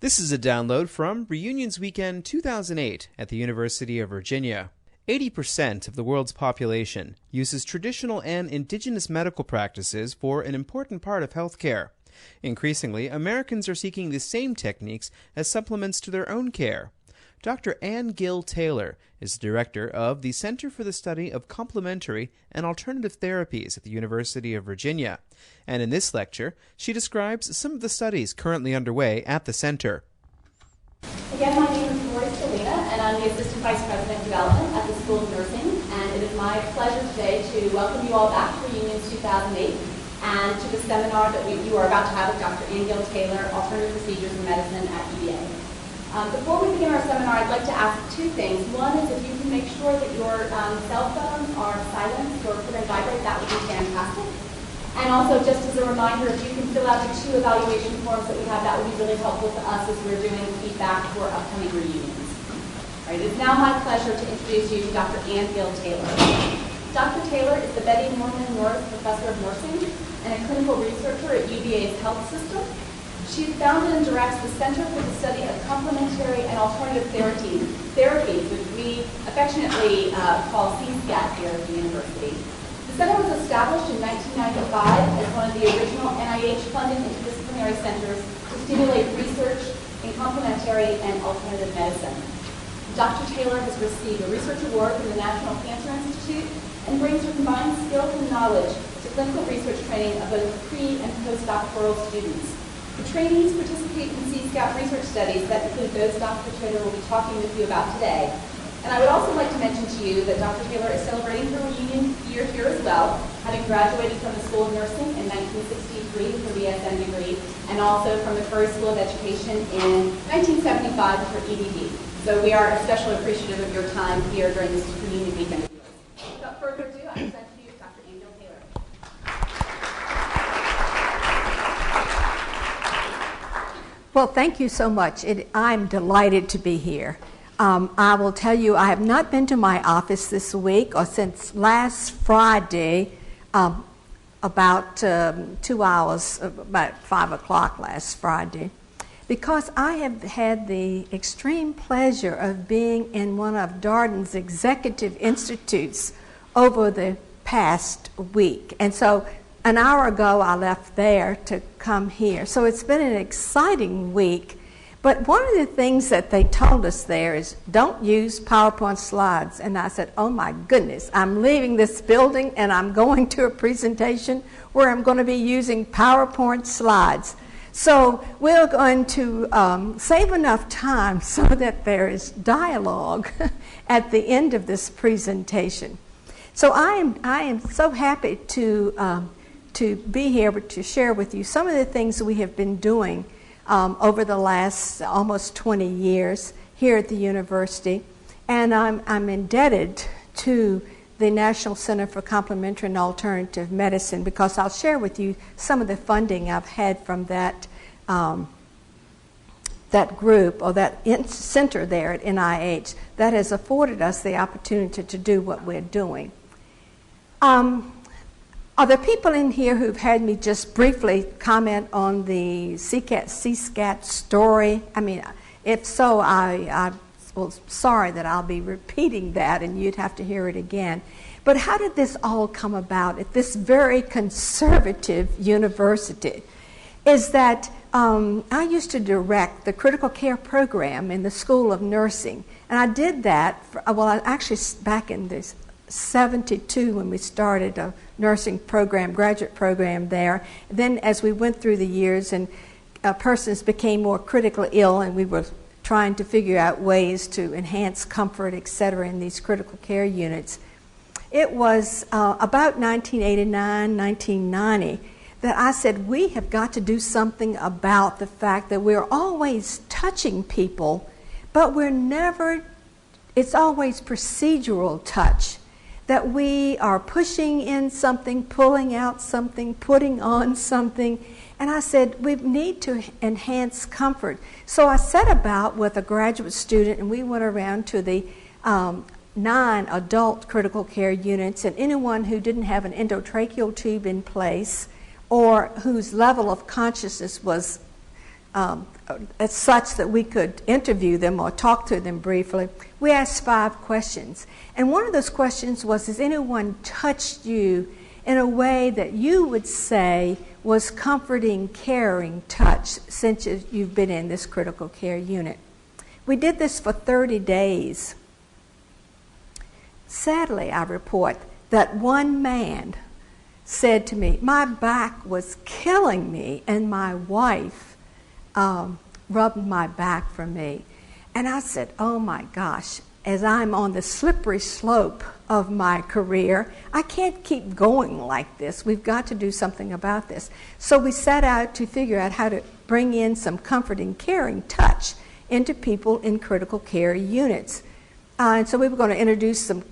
This is a download from Reunions Weekend 2008 at the University of Virginia. 80% of the world's population uses traditional and indigenous medical practices for an important part of healthcare. Increasingly, Americans are seeking the same techniques as supplements to their own care. Dr. Ann Gill Taylor is the director of the Center for the Study of Complementary and Alternative Therapies at the University of Virginia. And in this lecture, she describes some of the studies currently underway at the center. Again, my name is Lori Salina, and I'm the Assistant Vice President of Development at the School of Nursing. And it is my pleasure today to welcome you all back to Reunions 2008 and to the seminar that you are about to have with Dr. Ann Gill Taylor, Alternative Procedures in Medicine at UVA. Before we begin our seminar, I'd like to ask two things. One is if you can make sure that your cell phones are silenced or put in vibrate, that would be fantastic. And also, just as a reminder, if you can fill out the 2 evaluation forms that we have, that would be really helpful to us as we're doing feedback for upcoming reunions. All right, it is now my pleasure to introduce you to Dr. Ann Gill Taylor. Dr. Taylor is the Betty Norman Norris Professor of Nursing and a clinical researcher at UVA's health system. She founded and directs the Center for the Study of Complementary and Alternative Therapies, which we affectionately call CSCAT here at the university. The center was established in 1995 as one of the original NIH-funded interdisciplinary centers to stimulate research in complementary and alternative medicine. Dr. Taylor has received a research award from the National Cancer Institute and brings her combined skills and knowledge to clinical research training of both pre- and postdoctoral students. The trainees participate in CSCAT research studies that include those Dr. Taylor will be talking with you about today. And I would also like to mention to you that Dr. Taylor is celebrating her reunion year here as well, having graduated from the School of Nursing in 1963 with her BSN degree, and also from the Curry School of Education in 1975 with her EDD. So we are especially appreciative of your time here during this reunion weekend. Without further ado, I present to you Dr. Ann Gill Taylor. Well, thank you so much. I'm delighted to be here. I will tell you, I have not been to my office this week or since last Friday, about 2 hours, about 5 o'clock last Friday, because I have had the extreme pleasure of being in one of Darden's executive institutes over the past week. And so an hour ago, I left there to come here. So it's been an exciting week. But one of the things that they told us there is don't use PowerPoint slides. And I said, oh my goodness, I'm leaving this building and I'm going to a presentation where I'm going to be using PowerPoint slides. So we're going to save enough time so that there is dialogue at the end of this presentation. So I am so happy to be here to share with you some of the things we have been doing over the last almost 20 years here at the university. And I'm indebted to the National Center for Complementary and Alternative Medicine because I'll share with you some of the funding I've had from that group or that center there at NIH that has afforded us the opportunity to do what we're doing. Are there people in here who've had me just briefly comment on the CSCAT story? I mean, if so, I'm sorry that I'll be repeating that and you'd have to hear it again. But how did this all come about at this very conservative university? Is that I used to direct the critical care program in the School of Nursing. And I did that, back in this 72 when we started a nursing program, graduate program there. Then as we went through the years and persons became more critically ill and we were trying to figure out ways to enhance comfort, et cetera, in these critical care units. It was about 1989, 1990 that I said we have got to do something about the fact that we're always touching people, but it's always procedural touch. That we are pushing in something, pulling out something, putting on something. And I said, we need to enhance comfort. So I set about with a graduate student, and we went around to the 9 adult critical care units, and anyone who didn't have an endotracheal tube in place or whose level of consciousness was as such that we could interview them or talk to them briefly, we asked 5 questions. And one of those questions was, has anyone touched you in a way that you would say was comforting, caring touch since you've been in this critical care unit? We did this for 30 days. Sadly, I report that one man said to me, my back was killing me, and my wife rubbed my back for me. And I said, oh my gosh, as I'm on the slippery slope of my career, I can't keep going like this. We've got to do something about this. So we set out to figure out how to bring in some comforting, caring touch into people in critical care units. And so we were going to introduce some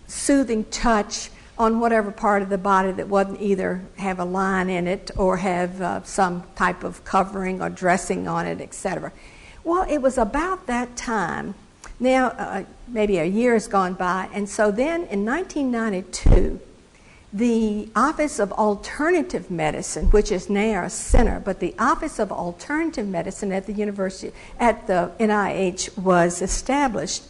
soothing touch on whatever part of the body that wouldn't either have a line in it or have some type of covering or dressing on it, etc. Well, it was about that time. Now, maybe a year has gone by, and so then in 1992, the Office of Alternative Medicine, which is now a center, but the Office of Alternative Medicine at the university, at the NIH, was established.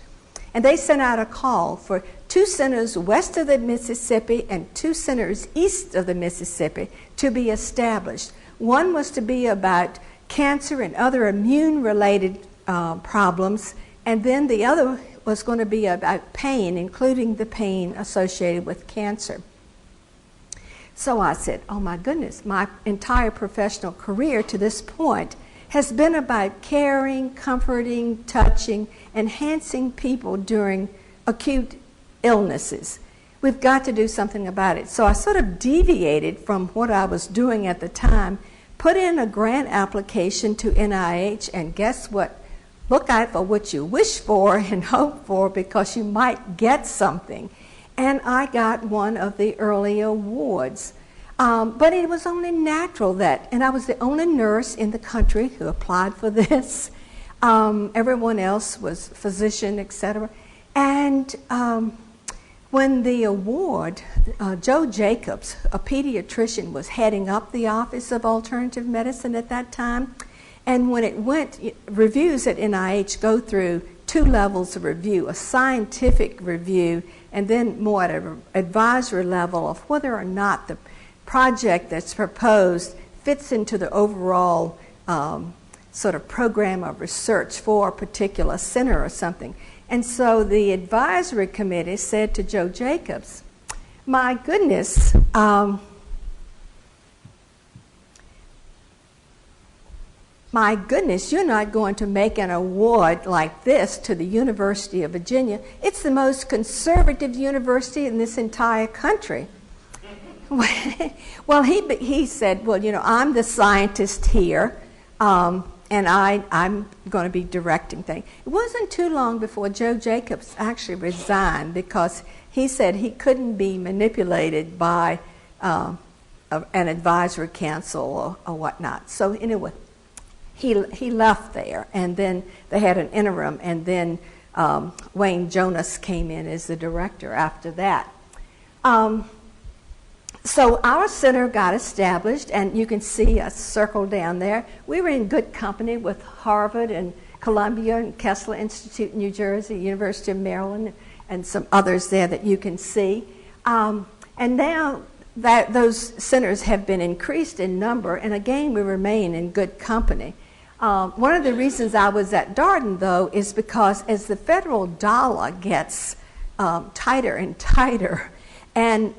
And they sent out a call for 2 centers west of the Mississippi and 2 centers east of the Mississippi to be established. One was to be about cancer and other immune-related problems, and then the other was going to be about pain, including the pain associated with cancer. So I said, oh my goodness, my entire professional career to this point has been about caring, comforting, touching, enhancing people during acute illnesses. We've got to do something about it. So I sort of deviated from what I was doing at the time, put in a grant application to NIH, and guess what? Look out for what you wish for and hope for, because you might get something. And I got one of the early awards. But it was only natural that, and I was the only nurse in the country who applied for this. Everyone else was physician, etc. And when the award, Joe Jacobs, a pediatrician, was heading up the Office of Alternative Medicine at that time. And when it went, reviews at NIH go through 2 levels of review, a scientific review, and then more at an advisory level of whether or not the project that's proposed fits into the overall sort of program of research for a particular center or something. And so the advisory committee said to Joe Jacobs, my goodness, you're not going to make an award like this to the University of Virginia. It's the most conservative university in this entire country. Well, he said, well, you know, I'm the scientist here, and I'm going to be directing things. It wasn't too long before Joe Jacobs actually resigned because he said he couldn't be manipulated by an advisory council or whatnot. So anyway, he left there, and then they had an interim, and then Wayne Jonas came in as the director after that. So our center got established, and you can see a circle down there. We were in good company with Harvard and Columbia and Kessler Institute in New Jersey, University of Maryland, and some others there that you can see. And now that those centers have been increased in number, and again, we remain in good company. One of the reasons I was at Darden, though, is because as the federal dollar gets tighter and tighter, and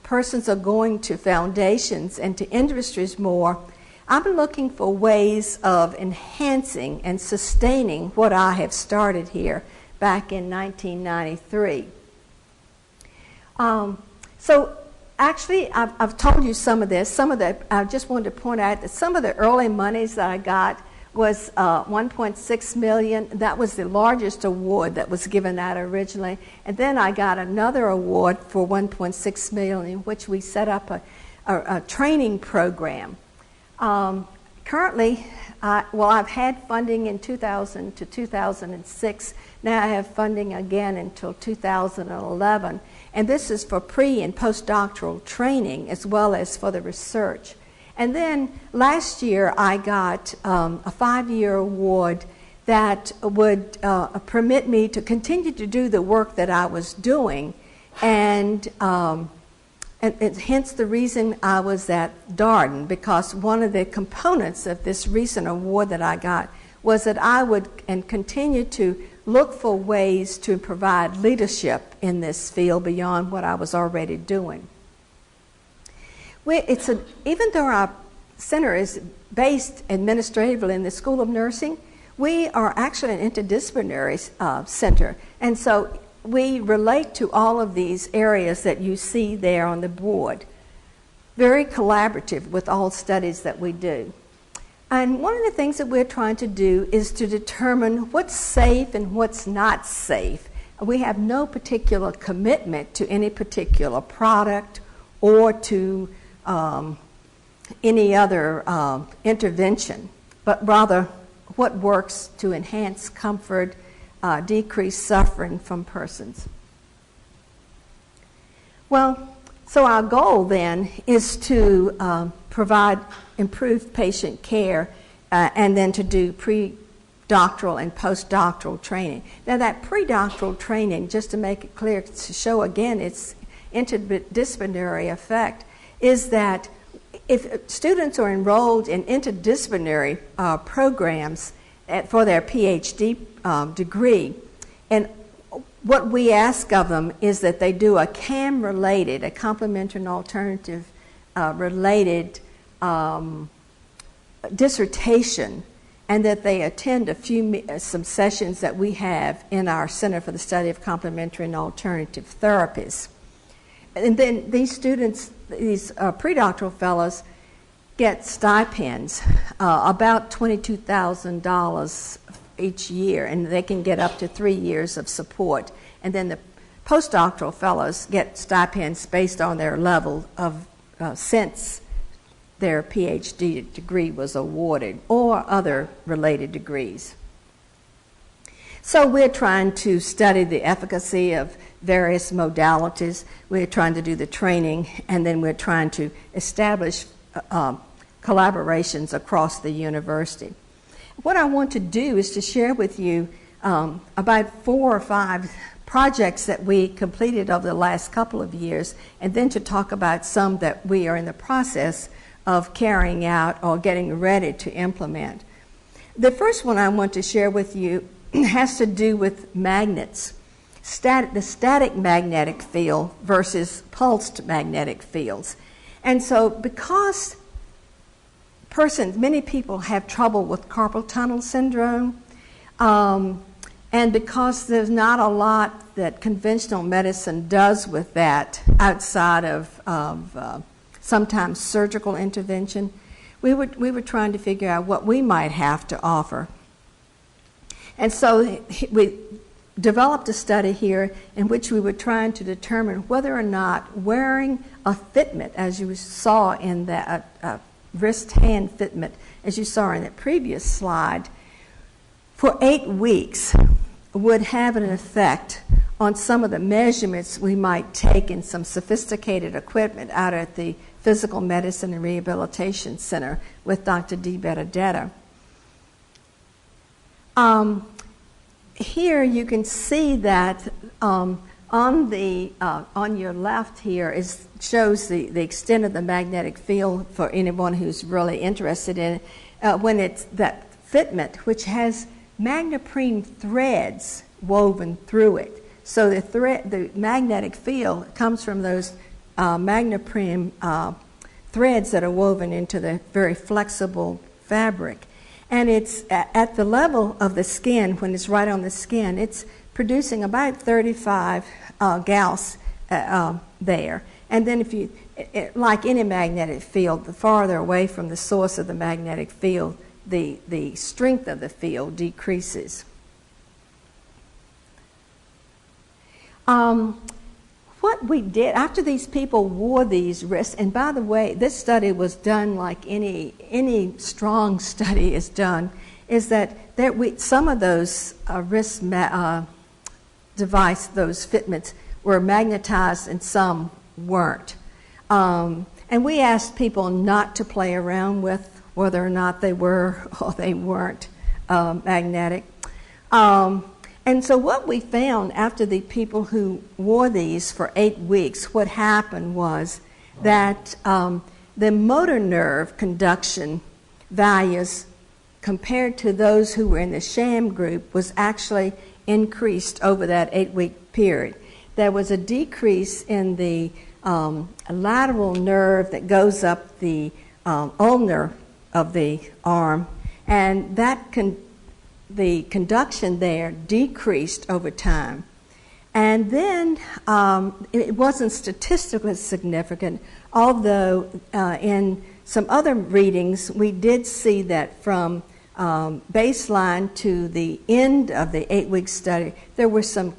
persons are going to foundations and to industries more, I'm looking for ways of enhancing and sustaining what I have started here back in 1993. So actually, I've told you some of this. I just wanted to point out that some of the early monies that I got was $1.6 million. That was the largest award that was given out originally. And then I got another award for $1.6 million, in which we set up a training program. Currently, I've had funding in 2000 to 2006. Now I have funding again until 2011. And this is for pre- and postdoctoral training as well as for the research. And then last year I got a 5-year award that would permit me to continue to do the work that I was doing, and hence the reason I was at Darden, because one of the components of this recent award that I got was that I would and continue to look for ways to provide leadership in this field beyond what I was already doing. Even though our center is based administratively in the School of Nursing, we are actually an interdisciplinary center, and so we relate to all of these areas that you see there on the board. Very collaborative with all studies that we do. And one of the things that we're trying to do is to determine what's safe and what's not safe. We have no particular commitment to any particular product or to any other intervention, but rather what works to enhance comfort, decrease suffering from persons. Well, so our goal then is to provide improved patient care and then to do pre-doctoral and post-doctoral training. Now that pre-doctoral training, just to make it clear, to show again its interdisciplinary effect, is that if students are enrolled in interdisciplinary programs for their PhD degree, and what we ask of them is that they do a CAM-related, a complementary and alternative related dissertation, and that they attend some sessions that we have in our Center for the Study of Complementary and Alternative Therapies. And then these students, these pre-doctoral fellows, get stipends, about $22,000 each year, and they can get up to 3 years of support. And then the postdoctoral fellows get stipends based on their level of since their PhD degree was awarded, or other related degrees. So we're trying to study the efficacy of various modalities. We're trying to do the training, and then we're trying to establish collaborations across the university. What I want to do is to share with you about 4 or 5 projects that we completed over the last couple of years, and then to talk about some that we are in the process of carrying out or getting ready to implement. The first one I want to share with you has to do with magnets, the static magnetic field versus pulsed magnetic fields. And so because many people have trouble with carpal tunnel syndrome, and because there's not a lot that conventional medicine does with that outside of sometimes surgical intervention, we were trying to figure out what we might have to offer. And so we developed a study here in which we were trying to determine whether or not wearing a fitment, as you saw in that wrist-hand fitment, as you saw in that previous slide, for 8 weeks would have an effect on some of the measurements we might take in some sophisticated equipment out at the Physical Medicine and Rehabilitation Center with Dr. Dee Benedetta. Here you can see that on your left here shows the extent of the magnetic field for anyone who's really interested in it. When it's that fitment, which has magneprene threads woven through it. So the magnetic field comes from those magneprene threads that are woven into the very flexible fabric. And it's at the level of the skin, when it's right on the skin, it's producing about 35 Gauss there. And then if you, like any magnetic field, the farther away from the source of the magnetic field, the strength of the field decreases. What we did after these people wore these wrists, and by the way, this study was done like any strong study is done, is that some of those wrist those fitments were magnetized and some weren't. And And we asked people not to play around with whether or not they were or they weren't magnetic. And so what we found after the people who wore these for 8 weeks, what happened was that the motor nerve conduction values compared to those who were in the sham group was actually increased over that 8-week period. There was a decrease in the lateral nerve that goes up the ulnar of the arm, and the conduction there decreased over time. And then it wasn't statistically significant, although in some other readings we did see that from baseline to the end of the 8-week study, there were some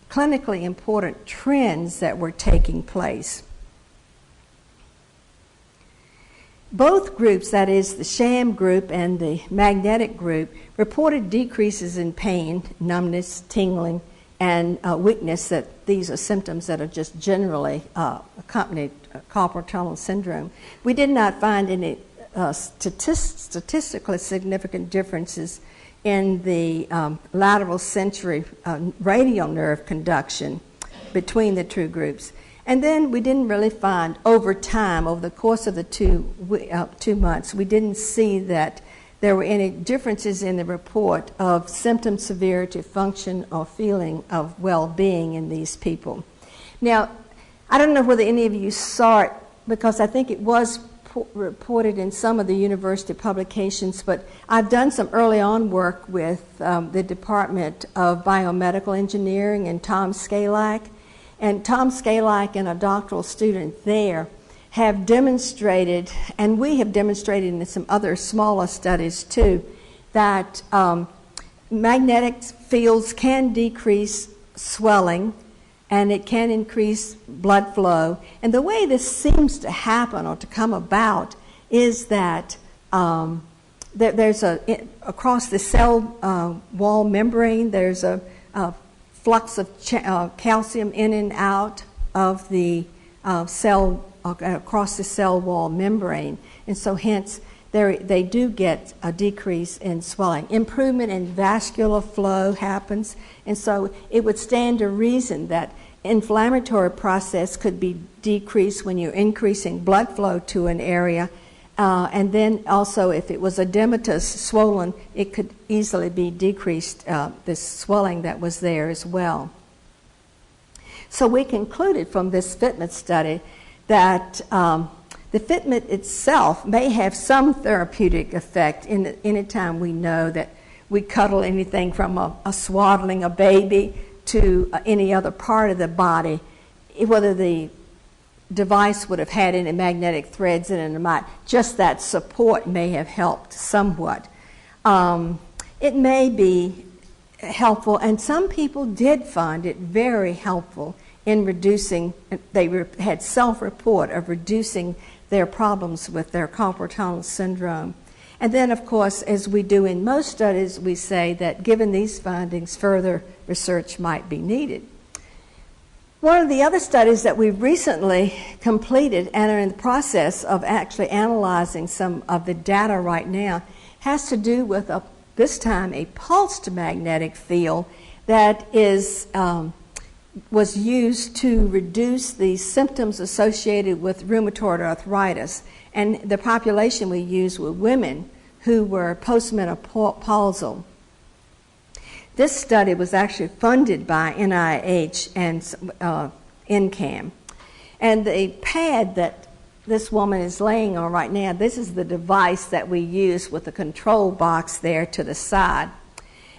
clinically important trends that were taking place. Both groups, that is the sham group and the magnetic group, reported decreases in pain, numbness, tingling, and weakness. That these are symptoms that are just generally accompanied carpal tunnel syndrome. We did not find any statistically significant differences in the lateral sensory radial nerve conduction between the two groups. And then we didn't really find over time, over the course of the 2 months, we didn't see that there were any differences in the report of symptom severity, function, or feeling of well-being in these people. Now, I don't know whether any of you saw it, because I think it was reported in some of the university publications, but I've done some early on work with the Department of Biomedical Engineering and Tom Skalak. And Tom Skalak and a doctoral student there have demonstrated, and we have demonstrated in some other smaller studies too, that magnetic fields can decrease swelling and it can increase blood flow. And the way this seems to happen or to come about is that there's across the cell wall membrane, there's a flux of calcium in and out of the cell across the cell wall membrane, and so hence they do get a decrease in swelling. Improvement in vascular flow happens, and so it would stand to reason that inflammatory process could be decreased when you're increasing blood flow to an area. And then also if it was edematous, swollen, it could easily be decreased, this swelling that was there as well. So we concluded from this fitment study that the fitment itself may have some therapeutic effect any time we know that we cuddle anything from a swaddling a baby to any other part of the body, whether the device would have had any magnetic threads in it or not. Just that support may have helped somewhat. It may be helpful, and some people did find it very helpful in reducing, they had self-report of reducing their problems with their carpal tunnel syndrome. And then, of course, as we do in most studies, we say that given these findings, further research might be needed. One of the other studies that we've recently completed and are in the process of actually analyzing some of the data right now has to do with, this time, a pulsed magnetic field that was used to reduce the symptoms associated with rheumatoid arthritis. And the population we used were women who were postmenopausal. This study was actually funded by NIH and NCAM. And the pad that this woman is laying on right now, this is the device that we use with the control box there to the side.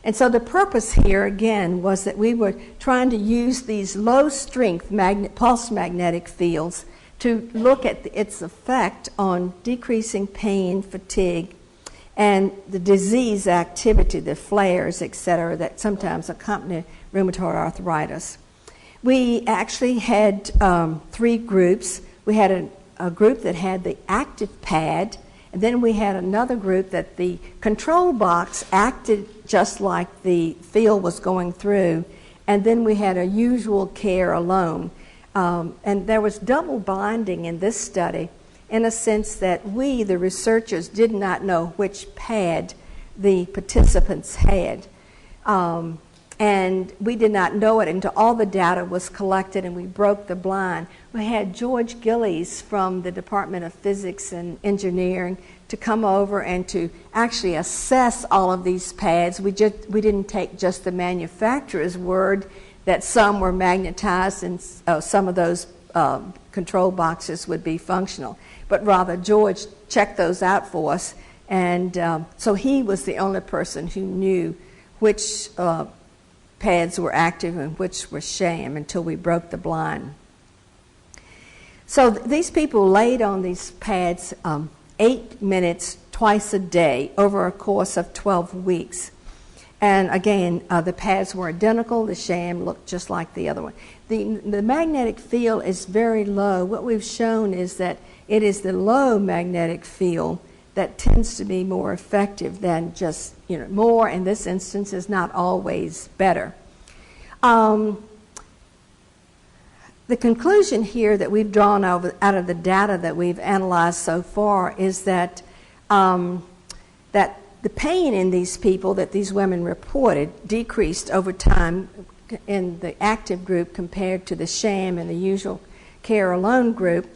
And so the purpose here, again, was that we were trying to use these low-strength pulse magnetic fields to look at its effect on decreasing pain, fatigue, and the disease activity, the flares, etc., that sometimes accompany rheumatoid arthritis. We actually had 3 groups. We had a group that had the active pad, and then we had another group that the control box acted just like the field was going through, and then we had a usual care alone. And there was double blinding in this study in a sense that we, the researchers, did not know which pad the participants had. And we did not know it until all the data was collected and we broke the blind. We had George Gillies from the Department of Physics and Engineering to come over and to actually assess all of these pads. We didn't take just the manufacturer's word that some were magnetized and some of those control boxes would be functional, but rather George checked those out for us, and so he was the only person who knew which pads were active and which were sham until we broke the blind. So these people laid on these pads 8 minutes twice a day over a course of 12 weeks. And again, the pads were identical. The sham looked just like the other one. The magnetic field is very low. What we've shown is that it is the low magnetic field that tends to be more effective than just, more in this instance is not always better. The conclusion here that we've drawn out of the data that we've analyzed so far is that that the pain in these people that these women reported decreased over time in the active group compared to the sham and the usual care alone group.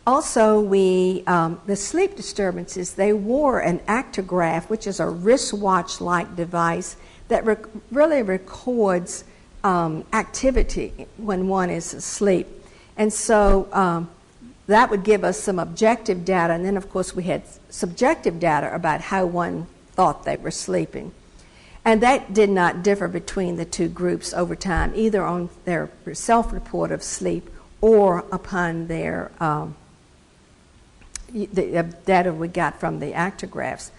Also, the sleep disturbances, they wore an actigraph, which is a wristwatch-like device that really records activity when one is asleep. And so that would give us some objective data, and then of course we had subjective data about how one thought they were sleeping. And that did not differ between the two groups over time, either on their self-report of sleep or upon their the data we got from the actigraphs.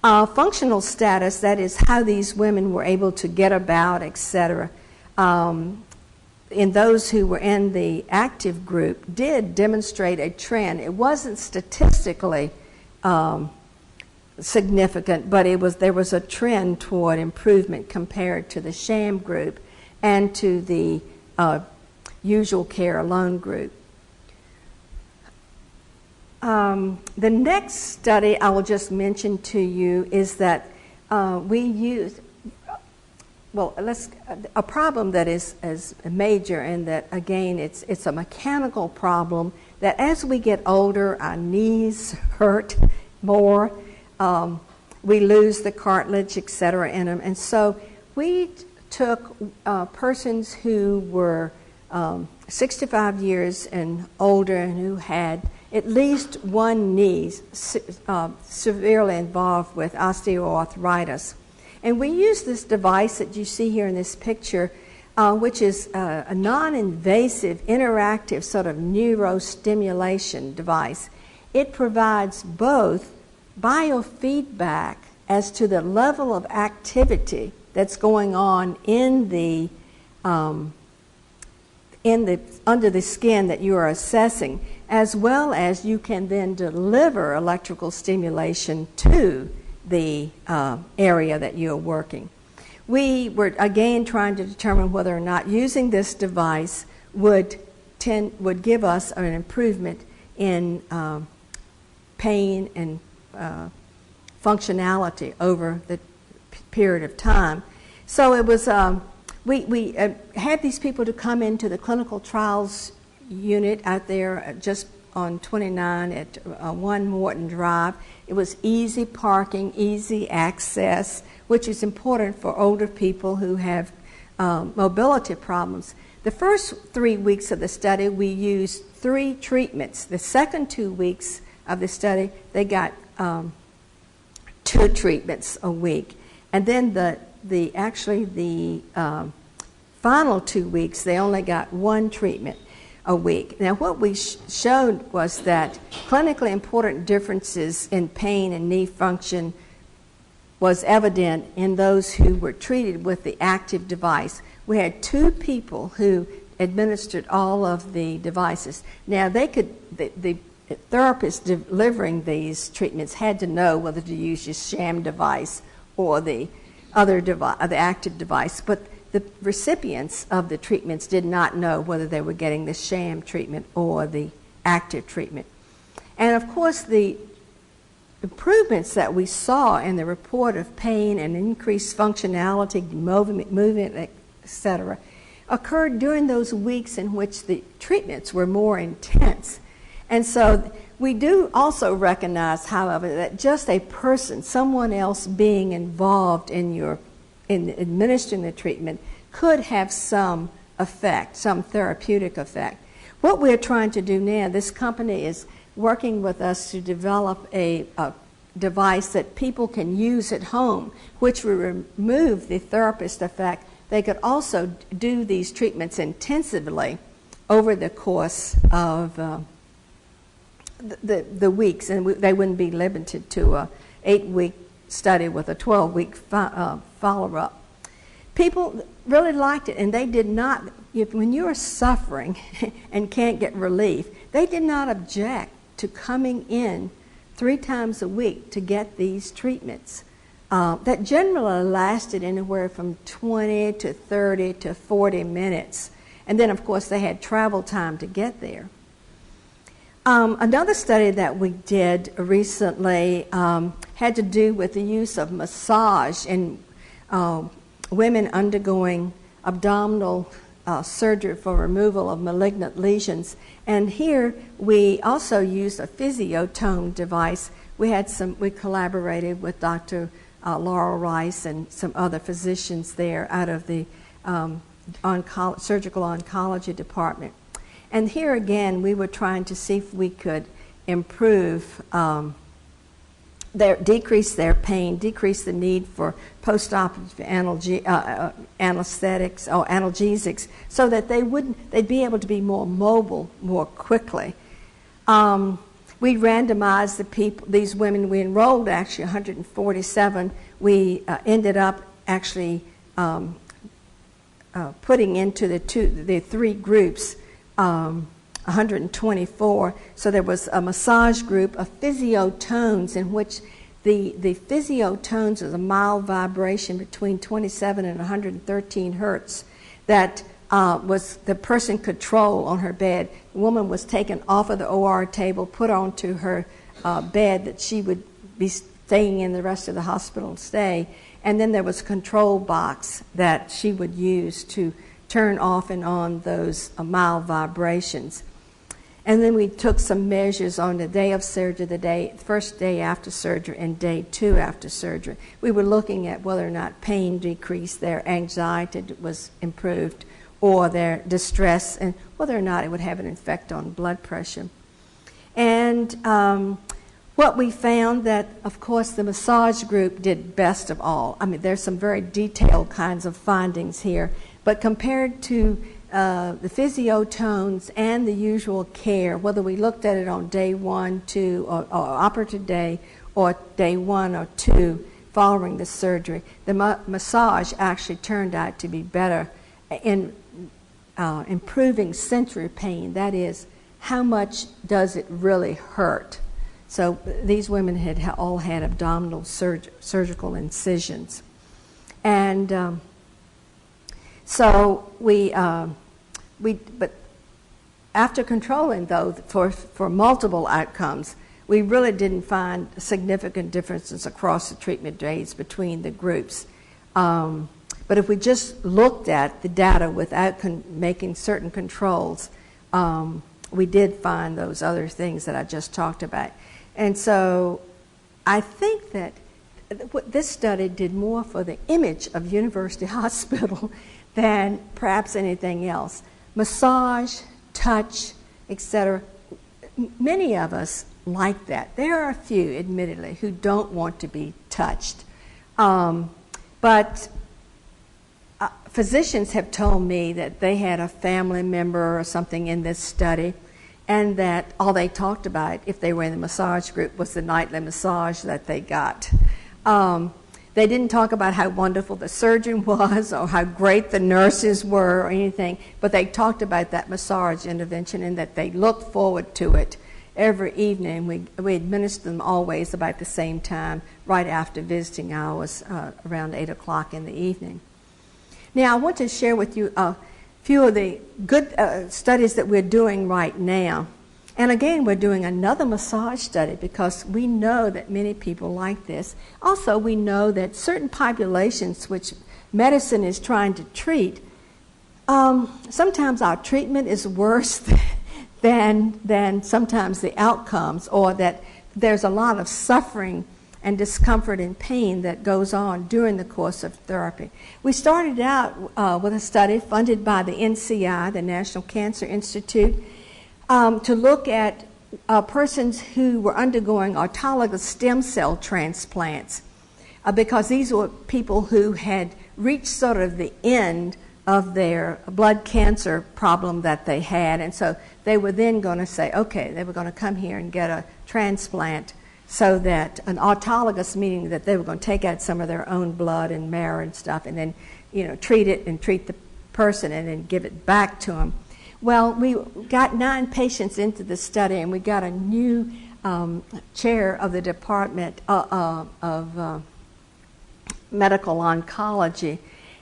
Functional status, that is how these women were able to get about, etc., in those who were in the active group did demonstrate a trend. It wasn't statistically significant, but there was a trend toward improvement compared to the sham group and to the usual care alone group. The next study I will just mention to you is that we used, a problem that is major, and that again it's a mechanical problem that as we get older our knees hurt more, we lose the cartilage, etc. in them, and so we took persons who were 65 years and older and who had at least one knee severely involved with osteoarthritis. And we used this device that you see here in this picture, which is a non-invasive, interactive sort of neurostimulation device. It provides both biofeedback as to the level of activity that's going on in the under the skin that you are assessing, as well as you can then deliver electrical stimulation to the area that you're working. We were again trying to determine whether or not using this device would give us an improvement in pain and functionality over the period of time. So it was we had these people to come into the clinical trials unit out there just on 29 at 1 Morton Drive. It was easy parking, easy access, which is important for older people who have mobility problems. The first 3 weeks of the study, we used 3 treatments. The second 2 weeks of the study, they got 2 treatments a week. And then the final 2 weeks, they only got 1 treatment a week. Now, what we showed was that clinically important differences in pain and knee function was evident in those who were treated with the active device. We had 2 people who administered all of the devices. Now, the therapist delivering these treatments had to know whether to use your sham device or the other device, the active device, but the recipients of the treatments did not know whether they were getting the sham treatment or the active treatment. And of course, the improvements that we saw in the report of pain and increased functionality, movement, etc., occurred during those weeks in which the treatments were more intense. And so we do also recognize, however, that just a person, someone else being involved in administering the treatment could have some effect, some therapeutic effect. What we're trying to do now, this company is working with us to develop a device that people can use at home, which will remove the therapist effect. They could also do these treatments intensively over the course of the weeks, and they wouldn't be limited to an 8-week study with a 12-week follow-up. People really liked it, and they did not, when you're suffering and can't get relief, they did not object to coming in 3 times a week to get these treatments. That generally lasted anywhere from 20 to 30 to 40 minutes. And then, of course, they had travel time to get there. Another study that we did recently had to do with the use of massage in women undergoing abdominal surgery for removal of malignant lesions. And here we also used a physiotone device. We collaborated with Dr. Laurel Rice and some other physicians there out of the surgical oncology department. And here again, we were trying to see if we could improve decrease their pain, decrease the need for post-operative anesthetics or analgesics, so that they'd be able to be more mobile more quickly. We randomized these women. We enrolled actually 147. We ended up actually putting into the 3 groups 124. So there was a massage group of physiotones, in which the physiotones is a mild vibration between 27 and 113 hertz that was the person control on her bed. The woman was taken off of the OR table, put onto her bed that she would be staying in the rest of the hospital stay, and then there was a control box that she would use to turn off and on those mild vibrations. And then we took some measures on the day of surgery, the first day after surgery, and day 2 after surgery. We were looking at whether or not pain decreased, their anxiety was improved, or their distress, and whether or not it would have an effect on blood pressure. And what we found that, of course, the massage group did best of all. I mean, there's some very detailed kinds of findings here, but compared to the physiotones and the usual care, whether we looked at it on day 1, 2, or operative day, or day 1 or 2 following the surgery, the massage actually turned out to be better in improving sensory pain. That is, how much does it really hurt? So these women had all had abdominal surgical incisions. And so but after controlling, though, for multiple outcomes, we really didn't find significant differences across the treatment days between the groups. But if we just looked at the data without making certain controls, we did find those other things that I just talked about. And so I think that this study did more for the image of University Hospital than perhaps anything else. Massage, touch, etc. Many of us like that. There are a few, admittedly, who don't want to be touched. But physicians have told me that they had a family member or something in this study, and that all they talked about, if they were in the massage group, was the nightly massage that they got. They didn't talk about how wonderful the surgeon was or how great the nurses were or anything, but they talked about that massage intervention and that they looked forward to it every evening. We administered them always about the same time, right after visiting hours, around 8 o'clock in the evening. Now, I want to share with you a few of the good studies that we're doing right now. And again, we're doing another massage study because we know that many people like this. Also, we know that certain populations which medicine is trying to treat, sometimes our treatment is worse than sometimes the outcomes, or that there's a lot of suffering and discomfort and pain that goes on during the course of therapy. We started out with a study funded by the NCI, the National Cancer Institute, to look at persons who were undergoing autologous stem cell transplants, because these were people who had reached sort of the end of their blood cancer problem that they had, and so they were then going to say, okay, they were going to come here and get a transplant, so that an autologous, meaning that they were going to take out some of their own blood and marrow and stuff, and then treat it and treat the person and then give it back to them. Well, we got 9 patients into the study, and we got a new chair of the Department of Medical Oncology,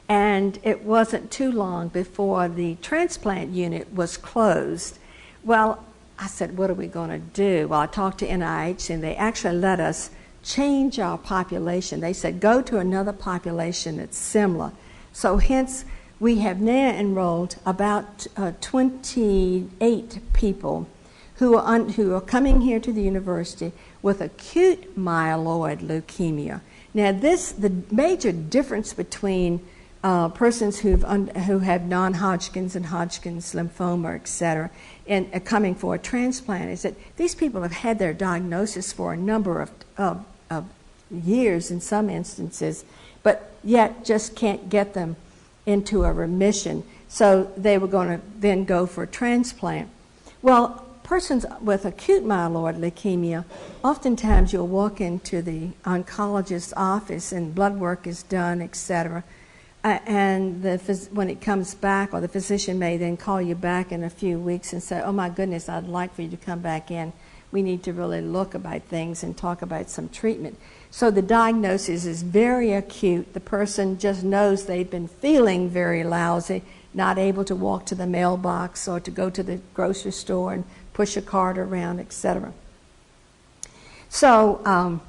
and it wasn't too long before the transplant unit was closed. Well, I said, what are we going to do? Well, I talked to NIH, and they actually let us change our population. They said, go to another population that's similar. So hence, we have now enrolled about 28 people who are coming here to the university with acute myeloid leukemia. Now, the major difference between persons who have non-Hodgkin's and Hodgkin's lymphoma, etc., and coming for a transplant is that these people have had their diagnosis for a number of years in some instances, but yet just can't get them into a remission. So they were going to then go for a transplant. Well, persons with acute myeloid leukemia, oftentimes you'll walk into the oncologist's office and blood work is done, etc., and when it comes back, or the physician may then call you back in a few weeks and say, oh my goodness, I'd like for you to come back in. We need to really look about things and talk about some treatment. So the diagnosis is very acute. The person just knows they've been feeling very lousy, not able to walk to the mailbox or to go to the grocery store and push a cart around, etc. So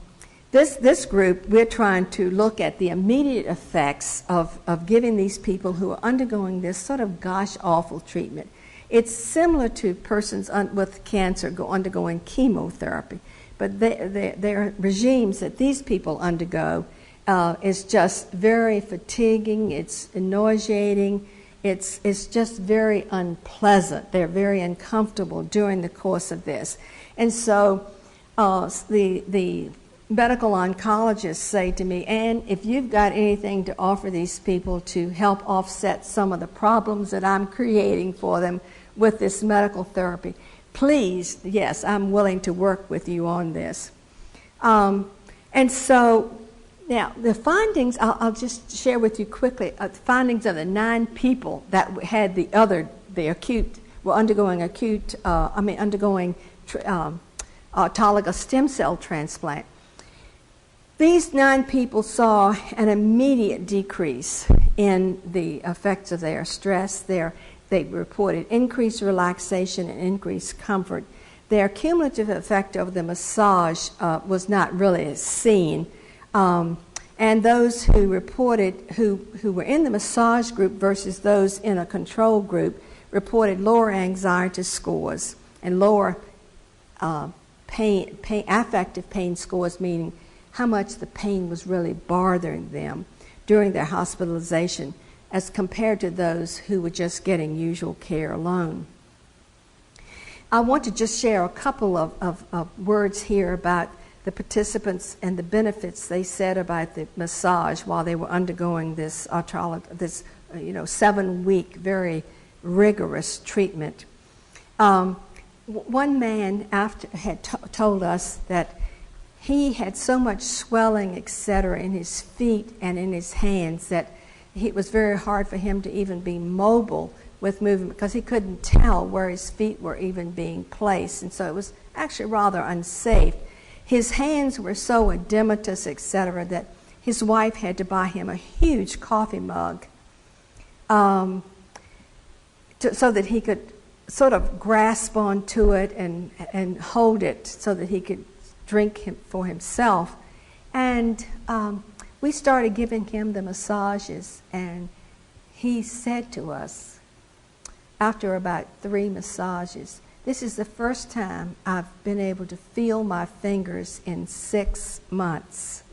this group, we're trying to look at the immediate effects of giving these people who are undergoing this sort of gosh-awful treatment. It's similar to persons with cancer undergoing chemotherapy, but their regimes that these people undergo is just very fatiguing, it's nauseating, it's just very unpleasant. They're very uncomfortable during the course of this. And so the medical oncologists say to me, Ann, if you've got anything to offer these people to help offset some of the problems that I'm creating for them with this medical therapy, please, yes, I'm willing to work with you on this. And so now the findings, I'll just share with you quickly, the findings of the 9 people that had were undergoing autologous stem cell transplant. These 9 people saw an immediate decrease in the effects of their stress. They reported increased relaxation and increased comfort. Their cumulative effect of the massage was not really seen. And those who reported, who were in the massage group versus those in a control group, reported lower anxiety scores and lower affective pain scores, meaning how much the pain was really bothering them during their hospitalization as compared to those who were just getting usual care alone. I want to just share a couple of words here about the participants and the benefits they said about the massage while they were undergoing this 7-week, very rigorous treatment. One man had told us that he had so much swelling, etc., in his feet and in his hands that it was very hard for him to even be mobile with movement because he couldn't tell where his feet were even being placed, and so it was actually rather unsafe. His hands were so edematous, etc., that his wife had to buy him a huge coffee mug so that he could sort of grasp onto it and hold it so that he could drink for himself. And we started giving him the massages, and he said to us, after about 3 massages, "This is the first time I've been able to feel my fingers in 6 months.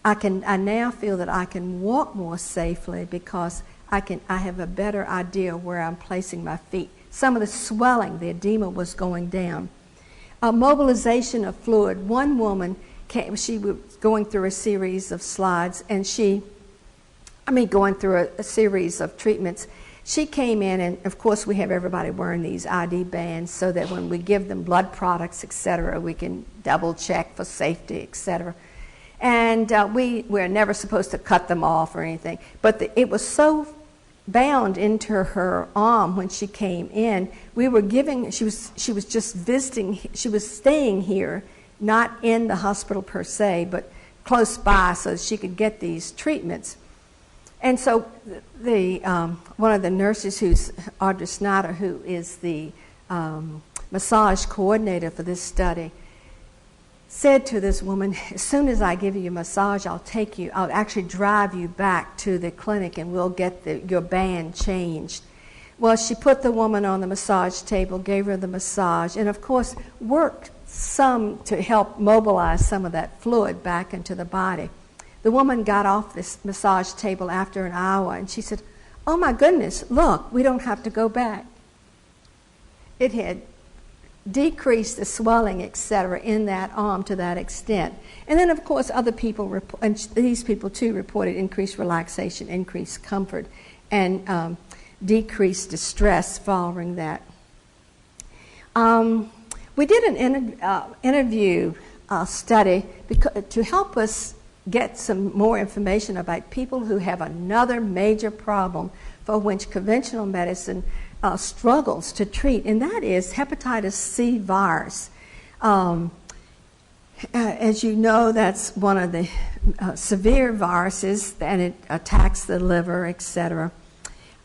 I now feel that I can walk more safely because I have a better idea where I'm placing my feet." Some of the swelling, the edema, was going down. Mobilization of fluid. One woman came, she was going through a series of slides, and going through a series of treatments. She came in, and of course we have everybody wearing these ID bands so that when we give them blood products, etc., we can double check for safety, etc. And we're never supposed to cut them off or anything. But it was so bound into her arm when she came in. We were giving, she was just visiting, she was staying here, not in the hospital per se, but close by so that she could get these treatments. And so one of the nurses, who's Audra Snyder, who is the massage coordinator for this study, said to this woman, "As soon as I give you a massage, I'll actually drive you back to the clinic and we'll get your band changed." Well, she put the woman on the massage table, gave her the massage, and of course worked some to help mobilize some of that fluid back into the body. The woman got off this massage table after an hour, and she said, "Oh my goodness, look, we don't have to go back." It had decreased the swelling, etc., in that arm to that extent. And then, of course, other people, and these people too, reported increased relaxation, increased comfort, and decreased distress following that. We did an interview study to help us get some more information about people who have another major problem for which conventional medicine struggles to treat, and that is hepatitis C virus. As you know, that's one of the severe viruses, and it attacks the liver, etc.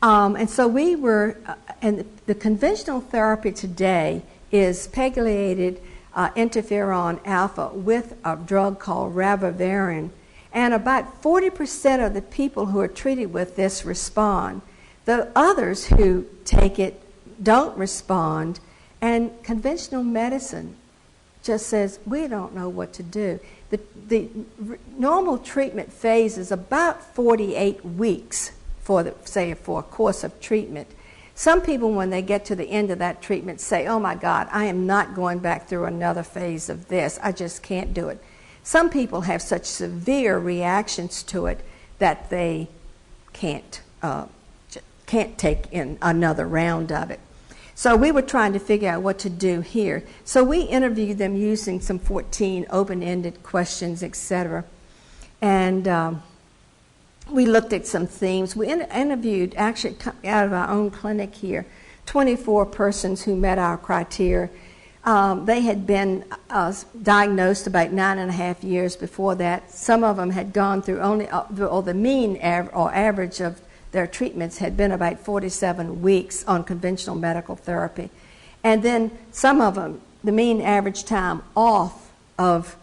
And so and the conventional therapy today is pegylated interferon alpha with a drug called ribavirin, and about 40% of the people who are treated with this respond. The others who take it don't respond, and conventional medicine just says, we don't know what to do. The normal treatment phase is about 48 weeks for a course of treatment. Some people, when they get to the end of that treatment, say, "Oh my God, I am not going back through another phase of this. I just can't do it." Some people have such severe reactions to it that they can't take in another round of it. So we were trying to figure out what to do here. So we interviewed them using some 14 open-ended questions, etc. And we looked at some themes. We interviewed, actually out of our own clinic here, 24 persons who met our criteria. They had been diagnosed about 9.5 years before that. Some of them had gone through the mean average of their treatments had been about 47 weeks on conventional medical therapy. And then some of them, the mean average time off of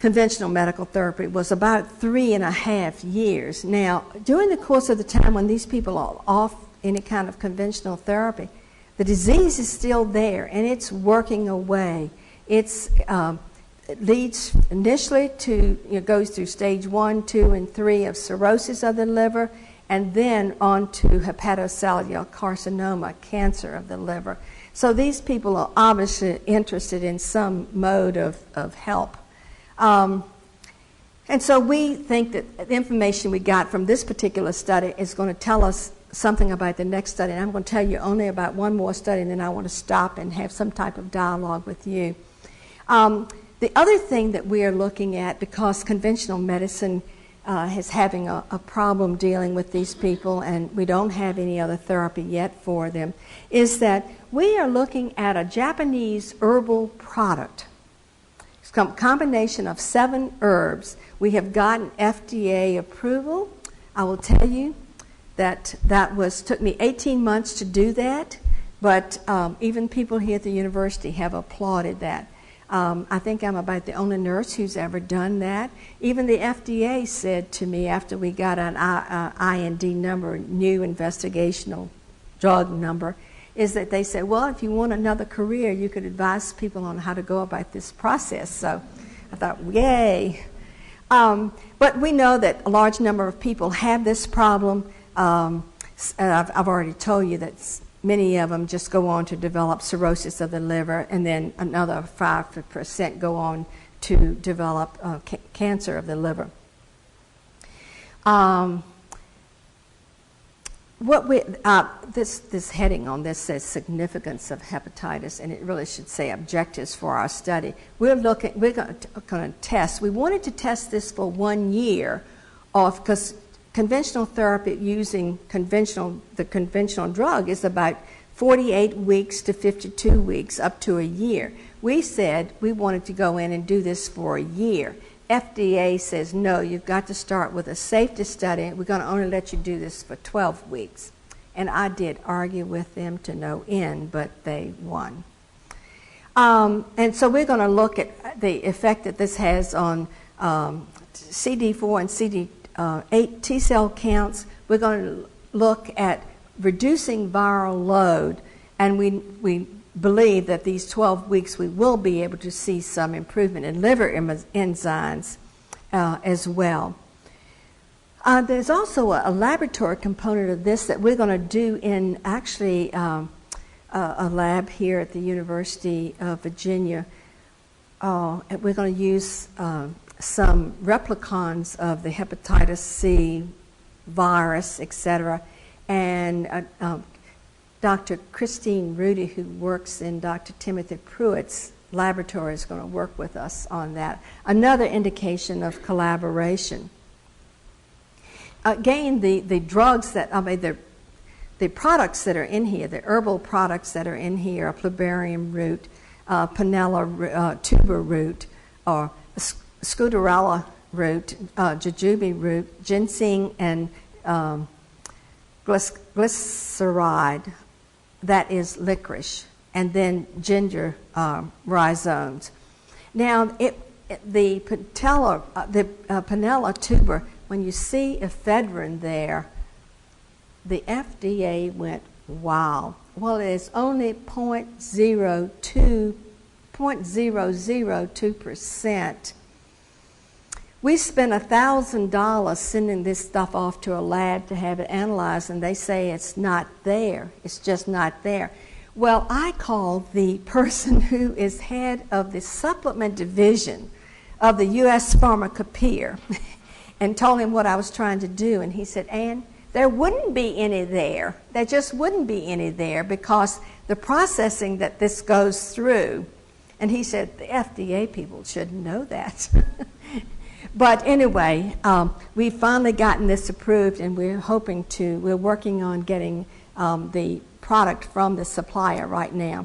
conventional medical therapy was about 3.5 years. Now, during the course of the time when these people are off any kind of conventional therapy, the disease is still there, and it's working away. It leads initially to, goes through stage 1, 2, and 3 of cirrhosis of the liver, and then on to hepatocellular carcinoma, cancer of the liver. So these people are obviously interested in some mode of help. And so we think that the information we got from this particular study is going to tell us something about the next study. And I'm going to tell you only about one more study, and then I want to stop and have some type of dialogue with you. The other thing that we are looking at, because conventional medicine is having a problem dealing with these people, and we don't have any other therapy yet for them, is that we are looking at a Japanese herbal product. It's a combination of 7 herbs. We have gotten FDA approval. I will tell you that took me 18 months to do that, but even people here at the university have applauded that. I think I'm about the only nurse who's ever done that. Even the FDA said to me after we got an IND number, new investigational drug number, is that they said, well, if you want another career, you could advise people on how to go about this process. So I thought, yay. But we know that a large number of people have this problem. I've already told you that many of them just go on to develop cirrhosis of the liver, and then another 5% go on to develop cancer of the liver. This heading on this says significance of hepatitis, and it really should say objectives for our study. We're going to test. We wanted to test this for 1 year, because conventional therapy using the conventional drug is about 48 weeks to 52 weeks, up to a year. We said we wanted to go in and do this for a year. FDA says, no, you've got to start with a safety study. We're going to only let you do this for 12 weeks. And I did argue with them to no end, but they won. And so we're going to look at the effect that this has on CD4 and CD8 T cell counts. We're going to look at reducing viral load, and we believe that these 12 weeks we will be able to see some improvement in liver enzymes as well. There's also a laboratory component of this that we're going to do in actually a lab here at the University of Virginia. We're going to use some replicons of the hepatitis C virus, etc. And Dr. Christine Rudy, who works in Dr. Timothy Pruitt's laboratory, is going to work with us on that. Another indication of collaboration. Again, the drugs that, the products that are in here, the herbal products that are in here are plubarium root, panella tuber root, or scudurella root, jujube root, ginseng, and glyceride, that is licorice, and then ginger rhizomes. Now, the panella tuber, when you see ephedrine there, the FDA went, wow. Well, it is only 0.002%. We spent $1,000 sending this stuff off to a lab to have it analyzed, and they say it's not there. It's just not there. Well, I called the person who is head of the supplement division of the U.S. Pharmacopoeia and told him what I was trying to do, and he said, Ann, there wouldn't be any there. There just wouldn't be any there because the processing that this goes through, and he said, the FDA people should know that. But anyway, we've finally gotten this approved, and we're working on getting the product from the supplier right now.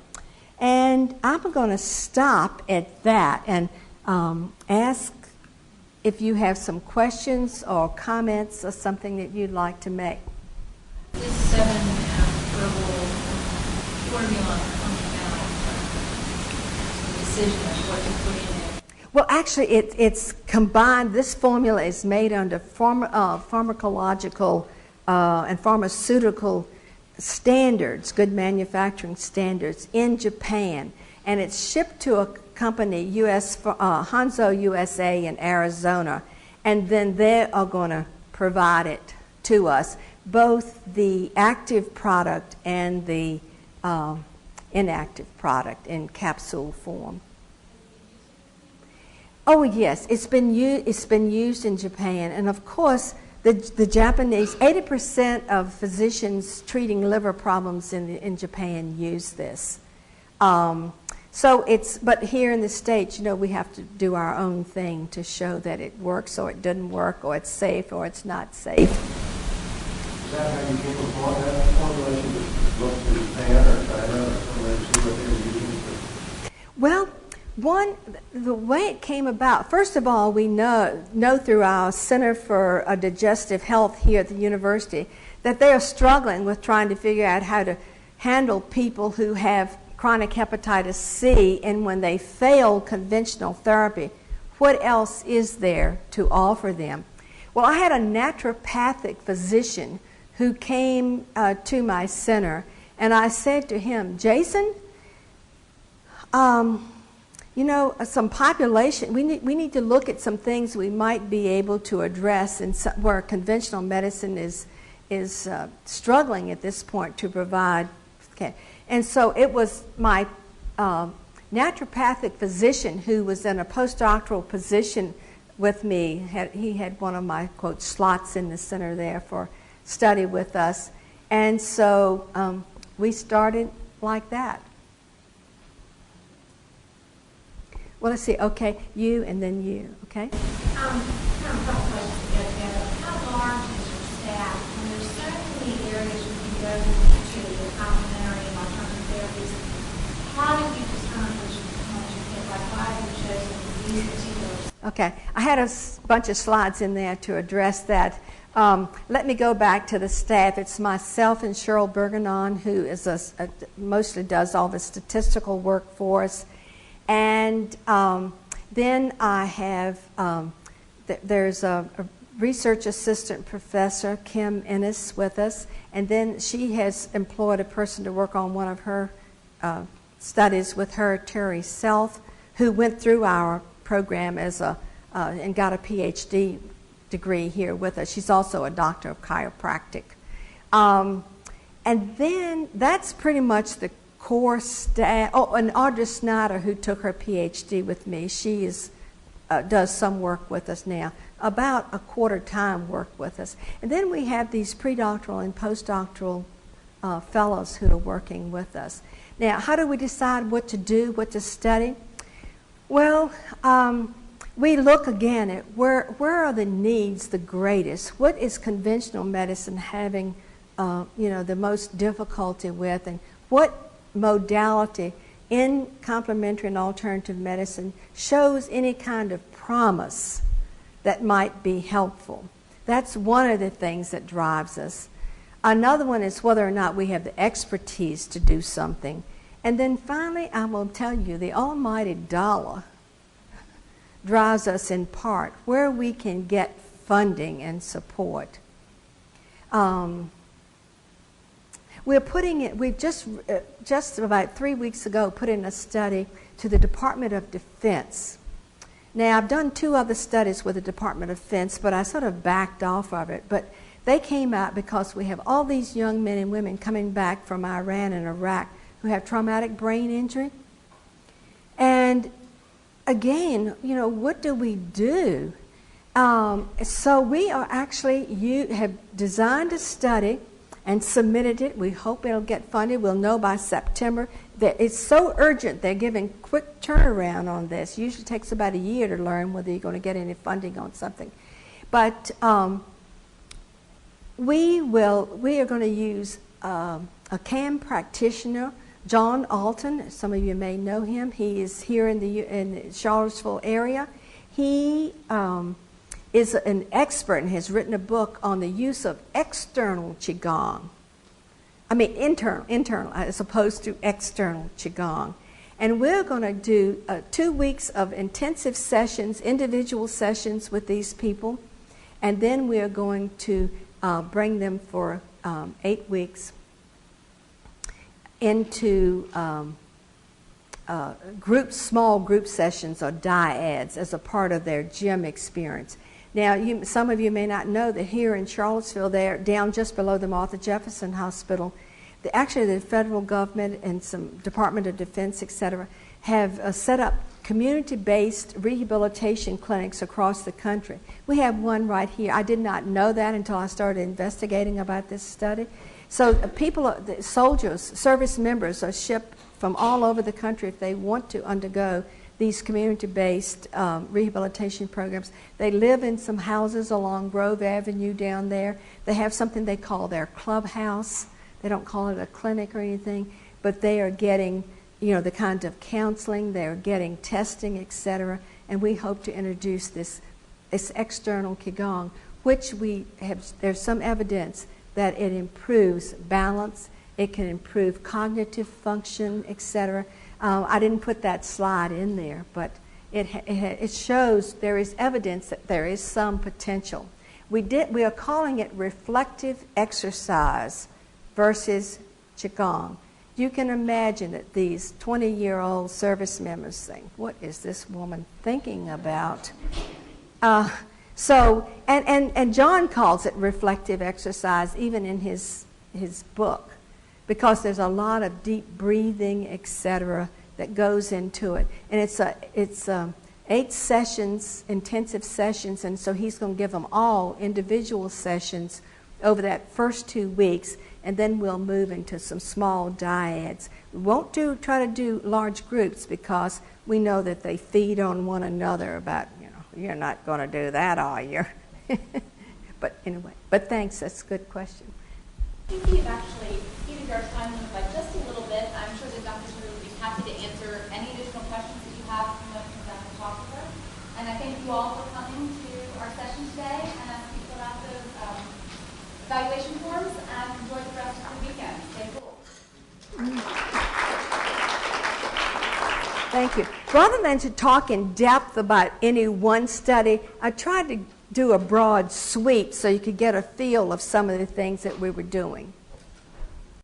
And I'm going to stop at that and ask if you have some questions or comments or something that you'd like to make. This 7 herbal formula comes out, decision of what to put in it. Well, actually, it's combined. This formula is made under pharmacological and pharmaceutical standards, good manufacturing standards, in Japan. And it's shipped to a company, Hanzo USA in Arizona. And then they are going to provide it to us, both the active product and the inactive product in capsule form. Oh yes, it's been used in Japan, and of course the Japanese, 80% of physicians treating liver problems in Japan use this. But here in the States, we have to do our own thing to show that it works or it doesn't work, or it's safe or it's not safe. Is that how you came upon that formulation? Just look to Japan or China or somewhere to see what they were using? Well, The way it came about, first of all, we know through our Center for Digestive Health here at the university that they are struggling with trying to figure out how to handle people who have chronic hepatitis C, and when they fail conventional therapy, what else is there to offer them? Well, I had a naturopathic physician who came to my center, and I said to him, Jason, some population, we need to look at some things we might be able to address where conventional medicine is struggling at this point to provide. Okay. And so it was my naturopathic physician who was in a postdoctoral position with me. He had one of my, quote, slots in the center there for study with us. And so we started like that. Well, let's see. Okay, you and then you. Okay. Kind of a couple questions to get together. How large is your staff? And there's so many areas you can go to with complementary and alternative therapies. How did you determine which ones you picked? Like, why have you chosen these particular? Okay, I had a bunch of slides in there to address that. Let me go back to the staff. It's myself and Cheryl Bergenon, who is mostly does all the statistical work for us. And then I have, there's a research assistant professor, Kim Ennis, with us. And then she has employed a person to work on one of her studies with her, Terry Self, who went through our program and got a PhD degree here with us. She's also a doctor of chiropractic. And then that's pretty much the core staff. Oh, and Audra Snyder, who took her PhD with me, she does some work with us now, about a quarter time work with us. And then we have these predoctoral and postdoctoral fellows who are working with us. Now, how do we decide what to do, what to study? Well, we look again at where are the needs the greatest? What is conventional medicine having, the most difficulty with, and what modality in complementary and alternative medicine shows any kind of promise that might be helpful? That's one of the things that drives us. Another one is whether or not we have the expertise to do something. And then finally, I will tell you, the almighty dollar drives us in part where we can get funding and support. We've just about 3 weeks ago put in a study to the Department of Defense. Now, I've done 2 other studies with the Department of Defense, but I sort of backed off of it. But they came out because we have all these young men and women coming back from Iran and Iraq who have traumatic brain injury. And again, what do we do? So we are actually, have designed a study and submitted it. We hope it'll get funded. We'll know by September. It's so urgent, they're giving quick turnaround on this. Usually takes about a year to learn whether you're going to get any funding on something. But we are going to use a CAM practitioner, John Alton. Some of you may know him. He is here in the Charlottesville area. He is an expert and has written a book on the use of external Qigong. I mean internal as opposed to external Qigong. And we're going to do 2 weeks of intensive sessions, individual sessions with these people. And then we're going to bring them for 8 weeks into small group sessions or dyads as a part of their gym experience. Now, some of you may not know that here in Charlottesville, they're down just below the Martha Jefferson Hospital. Actually, the federal government and some Department of Defense, etc., have set up community-based rehabilitation clinics across the country. We have one right here. I did not know that until I started investigating about this study. So the soldiers, service members are shipped from all over the country if they want to undergo these community-based rehabilitation programs. They live in some houses along Grove Avenue down there. They have something they call their clubhouse. They don't call it a clinic or anything, but they are getting the kind of counseling, they're getting testing, etc. And we hope to introduce this external Qigong, which there's some evidence that it improves balance, it can improve cognitive function, etc. I didn't put that slide in there, but it shows there is evidence that there is some potential. We are calling it reflective exercise versus Qigong. You can imagine that these 20-year-old service members think, what is this woman thinking about? And John calls it reflective exercise even in his book, because there's a lot of deep breathing, etc., that goes into it. And it's 8 sessions, intensive sessions, and so he's going to give them all individual sessions over that first 2 weeks, and then we'll move into some small dyads. We won't try to do large groups because we know that they feed on one another about, you're not going to do that, are you? But anyway, thanks, that's a good question. I think we've actually exceeded our time limit by just a little bit. I'm sure that Dr. Shirley would be happy to answer any additional questions that you have from the photographer. And I thank you all for coming to our session today, and as we fill out those evaluation forms, and enjoy the rest of the weekend. Stay cool. Thank you. Rather than to talk in depth about any one study, I tried to do a broad sweep so you could get a feel of some of the things that we were doing.